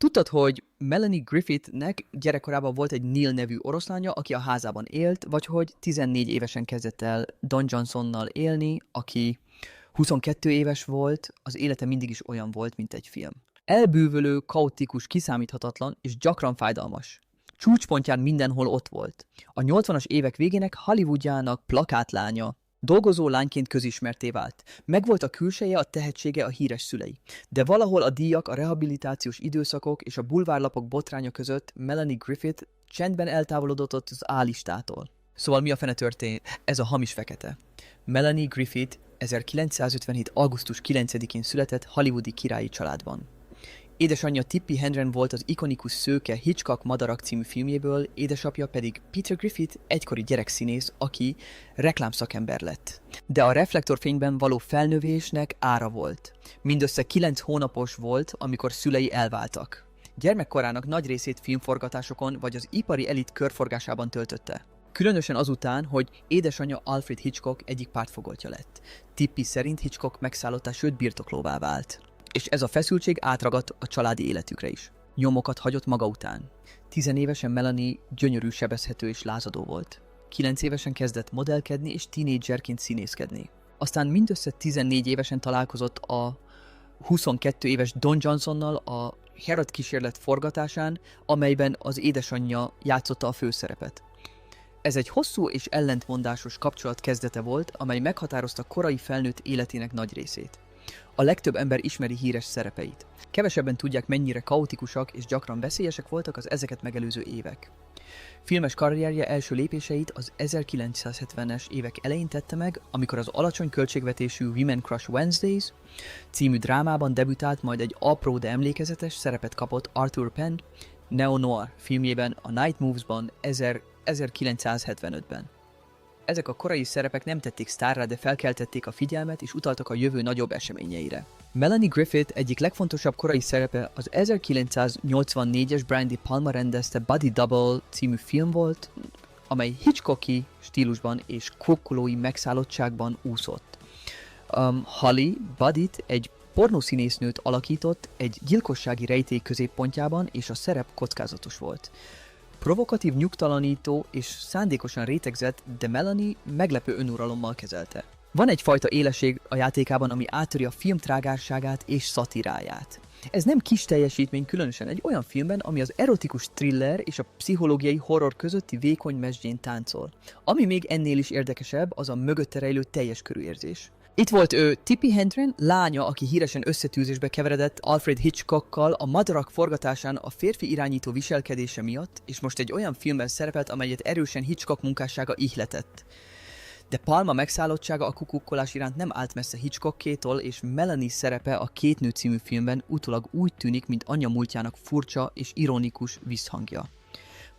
Tudtad, hogy Melanie Griffithnek gyerekkorában volt egy Neil nevű oroszlánya, aki a házában élt, vagy hogy 14 évesen kezdett el Don Johnsonnal élni, aki 22 éves volt, az élete mindig is olyan volt, mint egy film. Elbűvölő, kaotikus, kiszámíthatatlan és gyakran fájdalmas. Csúcspontján mindenhol ott volt. A 80-as évek végének Hollywoodjának plakátlánya. Dolgozó lányként közismerté vált. Megvolt a külseje, a tehetsége, a híres szülei. De valahol a díjak, a rehabilitációs időszakok és a bulvárlapok botránya között Melanie Griffith csendben eltávolodott az A-listától. Szóval mi a fene történt? Ez a hamis fekete. Melanie Griffith 1957. augusztus 9-én született hollywoodi királyi családban. Édesanyja Tippi Hedren volt az ikonikus szőke Hitchcock Madarak című filmjéből, édesapja pedig Peter Griffith, egykori gyerekszínész, aki reklámszakember lett. De a reflektorfényben való felnövésnek ára volt. Mindössze 9 hónapos volt, amikor szülei elváltak. Gyermekkorának nagy részét filmforgatásokon vagy az ipari elit körforgásában töltötte. Különösen azután, hogy édesanyja Alfred Hitchcock egyik pártfogoltja lett. Tippi szerint Hitchcock megszállottá, sőt birtoklóvá vált. És ez a feszültség átragadt a családi életükre is. Nyomokat hagyott maga után. 10 évesen Melanie gyönyörű, sebezhető és lázadó volt. 9 évesen kezdett modellkedni és tínédzserként színészkedni. Aztán mindössze 14 évesen találkozott a 22 éves Don Johnsonnal a Herod kísérlet forgatásán, amelyben az édesanyja játszotta a főszerepet. Ez egy hosszú és ellentmondásos kapcsolat kezdete volt, amely meghatározta korai felnőtt életének nagy részét. A legtöbb ember ismeri híres szerepeit. Kevesebben tudják, mennyire kaotikusak és gyakran veszélyesek voltak az ezeket megelőző évek. Filmes karrierje első lépéseit az 1970-es évek elején tette meg, amikor az alacsony költségvetésű Women Crush Wednesdays című drámában debütált, majd egy apró, de emlékezetes szerepet kapott Arthur Penn neo-noir filmjében, a Night Moves-ban 1975-ben. Ezek a korai szerepek nem tették sztárrá, de felkeltették a figyelmet és utaltak a jövő nagyobb eseményeire. Melanie Griffith egyik legfontosabb korai szerepe az 1984-es Brian De Palma rendezte Body Double című film volt, amely Hitchcocki stílusban és kokkolói megszállottságban úszott. Holly Buddyt egy pornószínésznőt alakított egy gyilkossági rejtély középpontjában, és a szerep kockázatos volt. Provokatív, nyugtalanító és szándékosan rétegzett, de Melanie meglepő önuralommal kezelte. Van egyfajta élesség a játékában, ami áttöri a film trágárságát és szatiráját. Ez nem kis teljesítmény, különösen egy olyan filmben, ami az erotikus thriller és a pszichológiai horror közötti vékony mesdjén táncol. Ami még ennél is érdekesebb, az a mögötte rejlő teljes körű érzés. Itt volt ő, Tippi Hedren, lánya, aki híresen összetűzésbe keveredett Alfred Hitchcockkal a Madarak forgatásán a férfi irányító viselkedése miatt, és most egy olyan filmben szerepelt, amelyet erősen Hitchcock munkássága ihletett. De Palma megszállottsága a kukukkolás iránt nem állt messze Hitchcockétól, és Melanie szerepe a Két nő című filmben utólag úgy tűnik, mint anyja múltjának furcsa és ironikus visszhangja.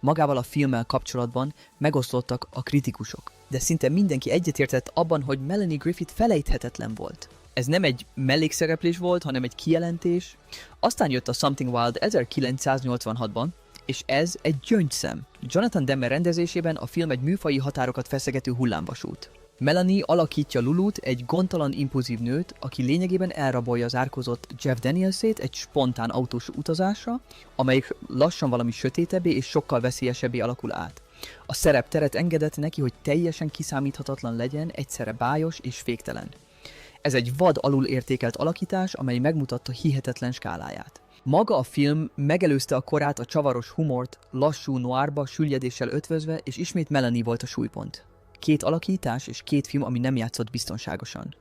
Magával a filmmel kapcsolatban megosztottak a kritikusok, de szinte mindenki egyetértett abban, hogy Melanie Griffith felejthetetlen volt. Ez nem egy mellékszereplés volt, hanem egy kijelentés. Aztán jött a Something Wild 1986-ban, és ez egy gyöngyszem. Jonathan Demme rendezésében a film egy műfaji határokat feszegető hullámvasút. Melanie alakítja Lulut, egy gondtalan, impulzív nőt, aki lényegében elrabolja az árkozott Jeff Danielsét egy spontán autós utazásra, amelyik lassan valami sötétebbé és sokkal veszélyesebbé alakul át. A szerep teret engedett neki, hogy teljesen kiszámíthatatlan legyen, egyszerre bájos és féktelen. Ez egy vad alul értékelt alakítás, amely megmutatta hihetetlen skáláját. Maga a film megelőzte a korát, a csavaros humort, lassú noirba, süllyedéssel ötvözve, és ismét Melanie volt a súlypont. 2 alakítás és 2 film, ami nem játszott biztonságosan.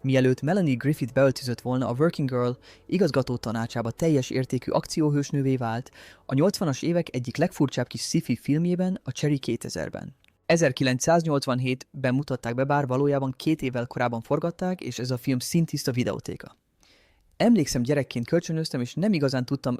Mielőtt Melanie Griffith beöltözött volna a Working Girl igazgató tanácsába teljes értékű akcióhősnővé vált, a 80-as évek egyik legfurcsább kis sci-fi filmjében, a Cherry 2000-ben. 1987-ben mutatták be, bár valójában 2 évvel korábban forgatták, és ez a film szintiszta videótéka. Emlékszem, gyerekként kölcsönöztem, és nem igazán tudtam,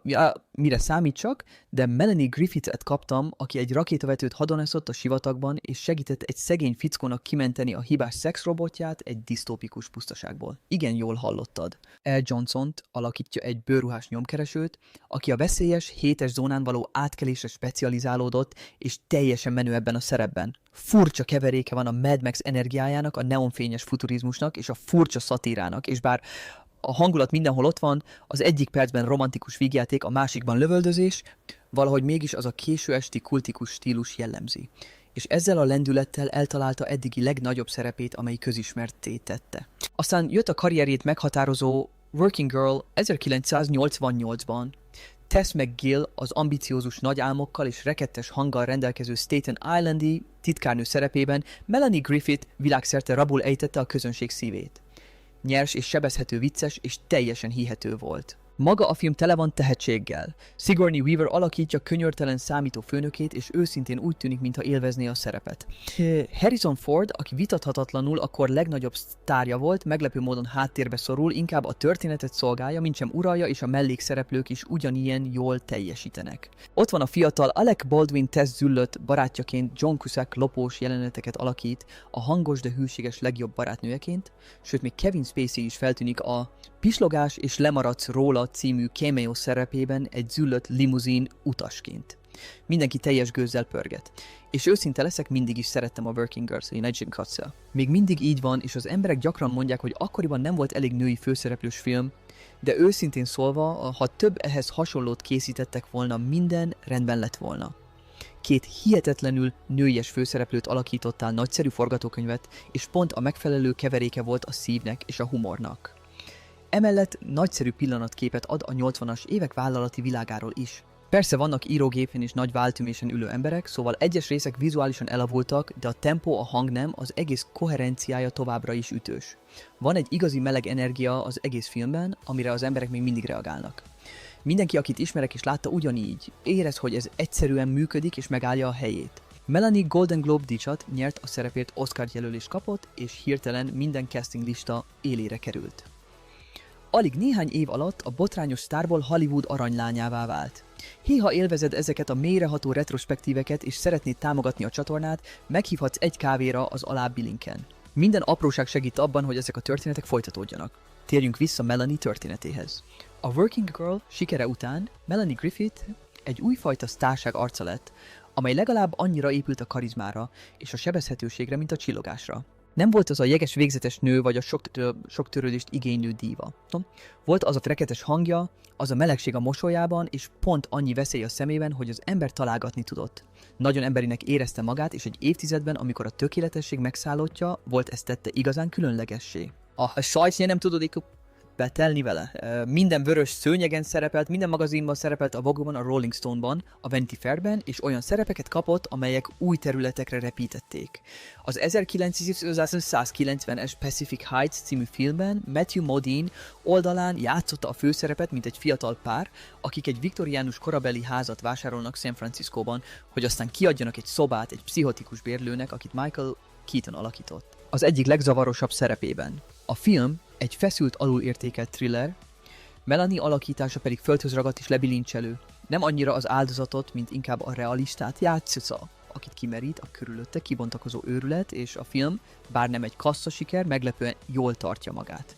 mire számítsak, de Melanie Griffith-et kaptam, aki egy rakétavetőt hadonászott a sivatagban, és segített egy szegény fickónak kimenteni a hibás szexrobotját egy disztópikus pusztaságból. Igen, jól hallottad. Al Johnson-t alakítja egy bőrruhás nyomkeresőt, aki a veszélyes, hétes zónán való átkelésre specializálódott, és teljesen menő ebben a szerepben. Furcsa keveréke van a Mad Max energiájának, a neonfényes futurizmusnak és a furcsa szatírának, és bár A hangulat mindenhol ott van, az egyik percben romantikus vígjáték, a másikban lövöldözés, valahogy mégis az a késő esti kultikus stílus jellemzi. És ezzel a lendülettel eltalálta eddigi legnagyobb szerepét, amely közismertté tette. Aztán jött a karrierjét meghatározó Working Girl 1988-ban. Tess McGill az ambiciózus nagy álmokkal és rekettes hanggal rendelkező Staten Islandi titkárnő szerepében Melanie Griffith világszerte rabul ejtette a közönség szívét. Nyers és sebezhető vicces és teljesen hihető volt. Maga a film tele van tehetséggel. Sigourney Weaver alakítja könyörtelen számító főnökét, és őszintén úgy tűnik, mintha élvezné a szerepet. Harrison Ford, aki vitathatatlanul a kor legnagyobb sztárja volt, meglepő módon háttérbe szorul, inkább a történetet szolgálja, mintsem uralja, és a mellékszereplők is ugyanilyen jól teljesítenek. Ott van a fiatal Alec Baldwin Tess züllött barátjaként, John Cusack lopós jeleneteket alakít, a hangos, de hűséges legjobb barátnőjeként, sőt még Kevin Spacey is feltűnik a Pislogás és lemaradsz róla című cameo szerepében egy züllött limuzin utasként. Mindenki teljes gőzzel pörget. És őszinte leszek, mindig is szerettem a Working Girls, a Jim Cutzel. Még mindig így van, és az emberek gyakran mondják, hogy akkoriban nem volt elég női főszereplős film, de őszintén szólva, ha több ehhez hasonlót készítettek volna, minden rendben lett volna. Két hihetetlenül nőies főszereplőt alakítottál, nagyszerű forgatókönyvet, és pont a megfelelő keveréke volt a szívnek és a humornak. Emellett nagyszerű pillanatképet ad a 80-as évek vállalati világáról is. Persze vannak írógépen és nagy váltümésen ülő emberek, szóval egyes részek vizuálisan elavultak, de a tempó, a hang nem, az egész koherenciája továbbra is ütős. Van egy igazi meleg energia az egész filmben, amire az emberek még mindig reagálnak. Mindenki, akit ismerek és látta, ugyanígy. Érez, hogy ez egyszerűen működik és megállja a helyét. Melanie Golden Globe díjat nyert, a szerepért Oscar jelölést kapott, és hirtelen minden casting lista élére került. Alig néhány év alatt a botrányos sztárból Hollywood aranylányává vált. Hiha élvezed ezeket a mélyreható retrospektíveket és szeretnéd támogatni a csatornát, meghívhatsz egy kávéra az alábbi linken. Minden apróság segít abban, hogy ezek a történetek folytatódjanak. Térjünk vissza Melanie történetéhez. A Working Girl sikere után Melanie Griffith egy újfajta sztárság arca lett, amely legalább annyira épült a karizmára és a sebezhetőségre, mint a csillogásra. Nem volt az a jeges végzetes nő vagy a sok törődést igénylő díva. Volt az a freketes hangja, az a melegség a mosolyában, és pont annyi veszély a szemében, hogy az ember találgatni tudott. Nagyon emberinek érezte magát, és egy évtizedben, amikor a tökéletesség megszállottja, volt ezt tette igazán különlegessé. A sajtja nem tudod betelni vele. Minden vörös szőnyegen szerepelt, minden magazinban szerepelt, a Vogue-ban, a Rolling Stone-ban, a Vanity Fair-ben, és olyan szerepeket kapott, amelyek új területekre repítették. Az 1990-es Pacific Heights című filmben Matthew Modine oldalán játszotta a főszerepet, mint egy fiatal pár, akik egy viktoriánus korabeli házat vásárolnak San Franciscóban, hogy aztán kiadjanak egy szobát egy pszichotikus bérlőnek, akit Michael Keaton alakított. Az egyik legzavarosabb szerepében. A film egy feszült alulértékelt thriller, Melanie alakítása pedig földhöz ragadt és lebilincselő. Nem annyira az áldozatot, mint inkább a realistát játsza, akit kimerít a körülötte kibontakozó őrület, és a film, bár nem egy kasszasiker, meglepően jól tartja magát.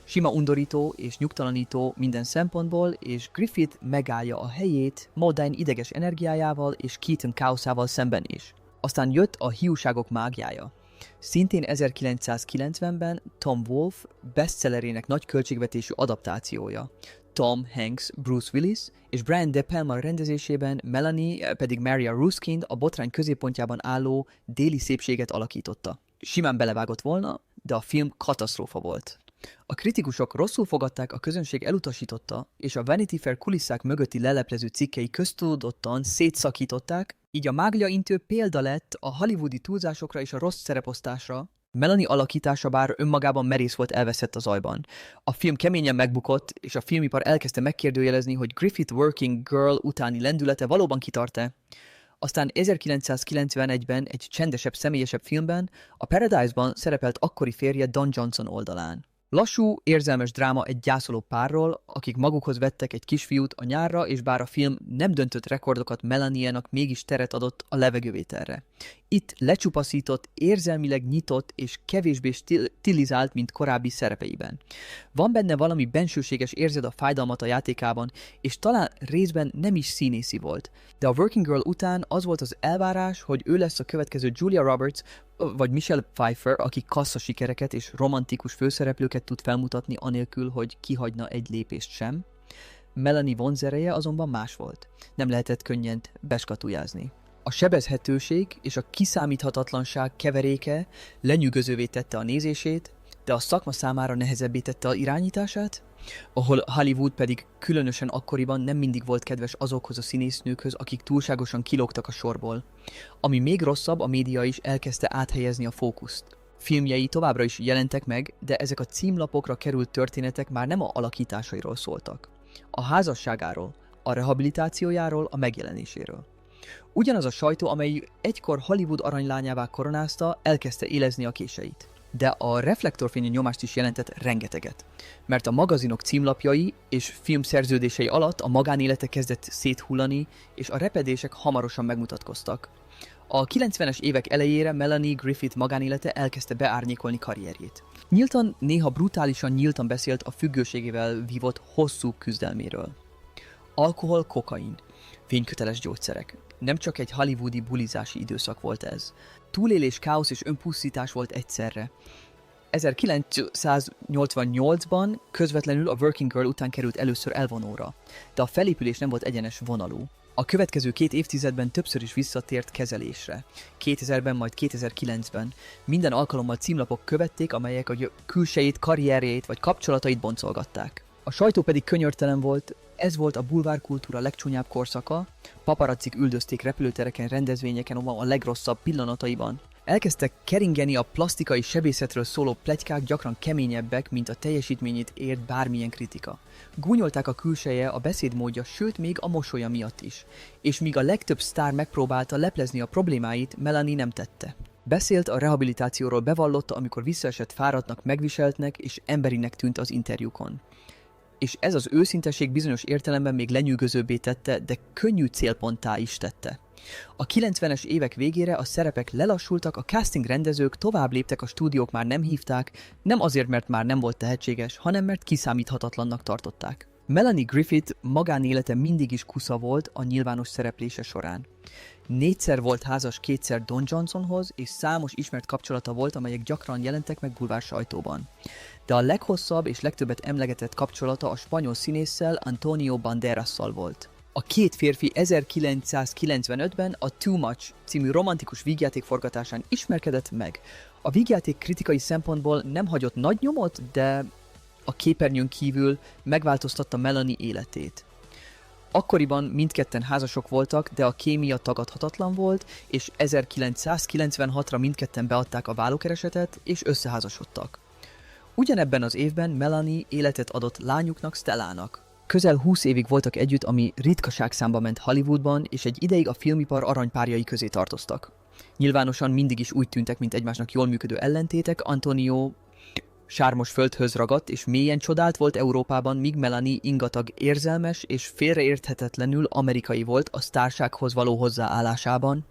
Sima undorító és nyugtalanító minden szempontból, és Griffith megállja a helyét Modine ideges energiájával és Keaton káoszával szemben is. Aztán jött a hiúságok mágiája. Szintén 1990-ben Tom Wolfe bestsellerének nagy költségvetésű adaptációja. Tom Hanks, Bruce Willis és Brian De Palma rendezésében Melanie pedig Maria Ruskind a botrány középpontjában álló déli szépséget alakította. Simán belevágott volna, de a film katasztrófa volt. A kritikusok rosszul fogadták, a közönség elutasította, és a Vanity Fair kulisszák mögötti leleplező cikkei köztudottan szétszakították, így a mágliaintő példa lett a hollywoodi túlzásokra és a rossz szereposztásra. Melanie alakítása bár önmagában merész volt, elveszett a zajban. A film keményen megbukott, és a filmipar elkezdte megkérdőjelezni, hogy Griffith Working Girl utáni lendülete valóban kitart-e. Aztán 1991-ben egy csendesebb, személyesebb filmben, a Paradise-ban szerepelt akkori férje Don Johnson oldalán. Lassú, érzelmes dráma egy gyászoló párról, akik magukhoz vettek egy kisfiút a nyárra, és bár a film nem döntött rekordokat, Melanie-nak mégis teret adott a levegővételre. Itt lecsupaszított, érzelmileg nyitott és kevésbé stilizált, mint korábbi szerepeiben. Van benne valami bensőséges, érzed a fájdalmat a játékában, és talán részben nem is színészi volt. De a Working Girl után az volt az elvárás, hogy ő lesz a következő Julia Roberts vagy Michelle Pfeiffer, aki kasszasikereket és romantikus főszereplőket tud felmutatni anélkül, hogy kihagyna egy lépést sem. Melanie vonzereje azonban más volt. Nem lehetett könnyen beskatujázni. A sebezhetőség és a kiszámíthatatlanság keveréke lenyűgözővé tette a nézését, de a szakma számára nehezebbé tette a irányítását, ahol Hollywood pedig különösen akkoriban nem mindig volt kedves azokhoz a színésznőkhöz, akik túlságosan kilógtak a sorból. Ami még rosszabb, a média is elkezdte áthelyezni a fókuszt. Filmjei továbbra is jelentek meg, de ezek a címlapokra került történetek már nem a alakításairól szóltak. A házasságáról, a rehabilitációjáról, a megjelenéséről. Ugyanaz a sajtó, amely egykor Hollywood aranylányává koronázta, elkezdte élezni a késeit. De a reflektorfényű nyomást is jelentett rengeteget, mert a magazinok címlapjai és filmszerződései alatt a magánélete kezdett széthullani, és a repedések hamarosan megmutatkoztak. A 90-es évek elejére Melanie Griffith magánélete elkezdte beárnyékolni karrierjét. Néha brutálisan nyíltan beszélt a függőségével vívott hosszú küzdelméről. Alkohol, kokain, fényköteles gyógyszerek. Nem csak egy hollywoodi bulizási időszak volt ez. Túlélés, káosz és önpusztítás volt egyszerre. 1988-ban közvetlenül a Working Girl után került először elvonóra, de a felépülés nem volt egyenes vonalú. A következő 2 évtizedben többször is visszatért kezelésre. 2000-ben, majd 2009-ben. Minden alkalommal címlapok követték, amelyek a külsejét, karrierjét vagy kapcsolatait boncolgatták. A sajtó pedig könyörtelen volt, ez volt a bulvárkultúra legcsúnyább korszaka, paparazzik üldözték repülőtereken, rendezvényeken, a legrosszabb pillanataiban. Elkezdtek keringeni a plastikai sebészetről szóló pletykák, gyakran keményebbek, mint a teljesítményét ért bármilyen kritika. Gúnyolták a külseje, a beszédmódja, sőt még a mosolya miatt is. És míg a legtöbb sztár megpróbálta leplezni a problémáit, Melanie nem tette. Beszélt a rehabilitációról, bevallotta, amikor visszaesett, fáradtnak, megviseltnek és emberinek tűnt az interjúkon. És ez az őszinteség bizonyos értelemben még lenyűgözőbbé tette, de könnyű célponttá is tette. A 90-es évek végére a szerepek lelassultak, a casting rendezők tovább léptek, a stúdiók már nem hívták, nem azért, mert már nem volt tehetséges, hanem mert kiszámíthatatlannak tartották. Melanie Griffith magánélete mindig is kusza volt a nyilvános szereplése során. 4-szer volt házas 2-szer Don Johnsonhoz, és számos ismert kapcsolata volt, amelyek gyakran jelentek meg bulvár sajtóban. De a leghosszabb és legtöbbet emlegetett kapcsolata a spanyol színésszel, Antonio Banderasszal volt. A két férfi 1995-ben a Too Much című romantikus vígjáték forgatásán ismerkedett meg. A vígjáték kritikai szempontból nem hagyott nagy nyomot, de a képernyőn kívül megváltoztatta Melanie életét. Akkoriban mindketten házasok voltak, de a kémia tagadhatatlan volt, és 1996-ra mindketten beadták a vállókeresetet, és összeházasodtak. Ugyanebben az évben Melanie életet adott lányuknak, Stellának. Közel 20 évig voltak együtt, ami ritkaságszámba ment Hollywoodban, és egy ideig a filmipar aranypárjai közé tartoztak. Nyilvánosan mindig is úgy tűntek, mint egymásnak jól működő ellentétek. Antonio sármos földhöz ragadt, és mélyen csodált volt Európában, míg Melanie ingatag, érzelmes és félreérthetetlenül amerikai volt a sztársághoz való hozzáállásában.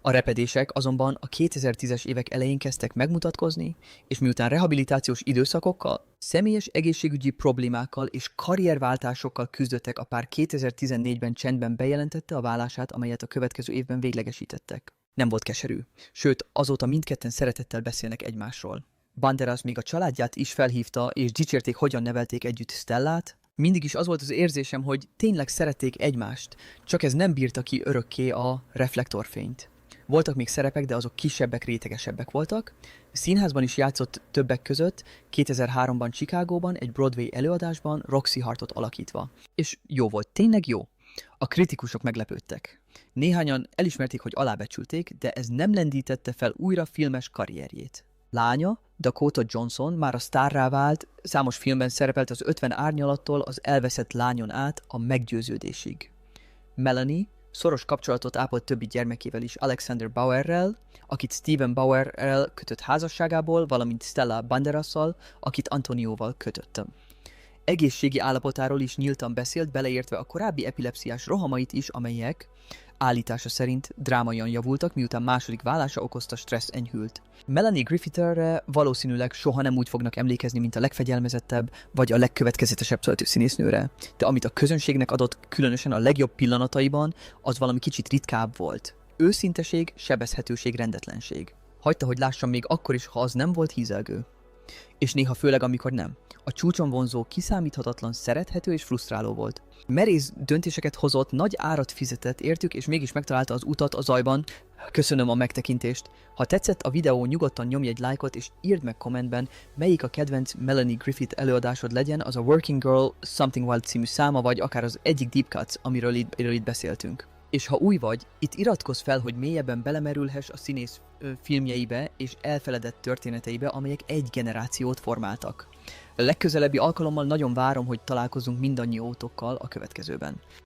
A repedések azonban a 2010-es évek elején kezdtek megmutatkozni, és miután rehabilitációs időszakokkal, személyes egészségügyi problémákkal és karrierváltásokkal küzdöttek, a pár 2014-ben csendben bejelentette a válását, amelyet a következő évben véglegesítettek. Nem volt keserű, sőt azóta mindketten szeretettel beszélnek egymásról. Banderas még a családját is felhívta, és dicsérték, hogyan nevelték együtt Stellát. Mindig is az volt az érzésem, hogy tényleg szerették egymást, csak ez nem bírta ki örökké a reflektorfényt. Voltak még szerepek, de azok kisebbek, rétegesebbek voltak. Színházban is játszott többek között, 2003-ban Chicagóban egy Broadway előadásban Roxy Hartot alakítva. És jó volt, tényleg jó. A kritikusok meglepődtek. Néhányan elismerték, hogy alábecsülték, de ez nem lendítette fel újra filmes karrierjét. Lánya, Dakota Johnson már a sztárrá vált, számos filmben szerepelt az 50 árnyalattól az elveszett lányon át a meggyőződésig. Melanie szoros kapcsolatot ápolt többi gyermekével is, Alexander Bauerrel, akit Steven Bauerrel kötött házasságából, valamint Stella Banderasszal, akit Antonióval kötöttem. Egészségi állapotáról is nyíltan beszélt, beleértve a korábbi epilepsziás rohamait is, amelyek állítása szerint drámaian javultak, miután második válása okozta stressz enyhült. Melanie Griffithre valószínűleg soha nem úgy fognak emlékezni, mint a legfegyelmezettebb, vagy a legkövetkezetesebb színésznőre, de amit a közönségnek adott, különösen a legjobb pillanataiban, az valami kicsit ritkább volt. Őszinteség, sebezhetőség, rendetlenség. Hagyta, hogy lássam még akkor is, ha az nem volt hízelgő. És néha főleg, amikor nem. A csúcson vonzó, kiszámíthatatlan, szerethető és frusztráló volt. Merész döntéseket hozott, nagy árat fizetett értük, és mégis megtalálta az utat a zajban. Köszönöm a megtekintést. Ha tetszett a videó, nyugodtan nyomj egy lájkot, és írd meg kommentben, melyik a kedvenc Melanie Griffith előadásod legyen, az a Working Girl Something Wild című száma, vagy akár az egyik Deep Cuts, amiről itt beszéltünk. És ha új vagy, itt iratkozz fel, hogy mélyebben belemerülhess a színész filmjeibe és elfeledett történeteibe, amelyek egy generációt formáltak. A legközelebbi alkalommal nagyon várom, hogy találkozunk mindannyiótokkal a következőben.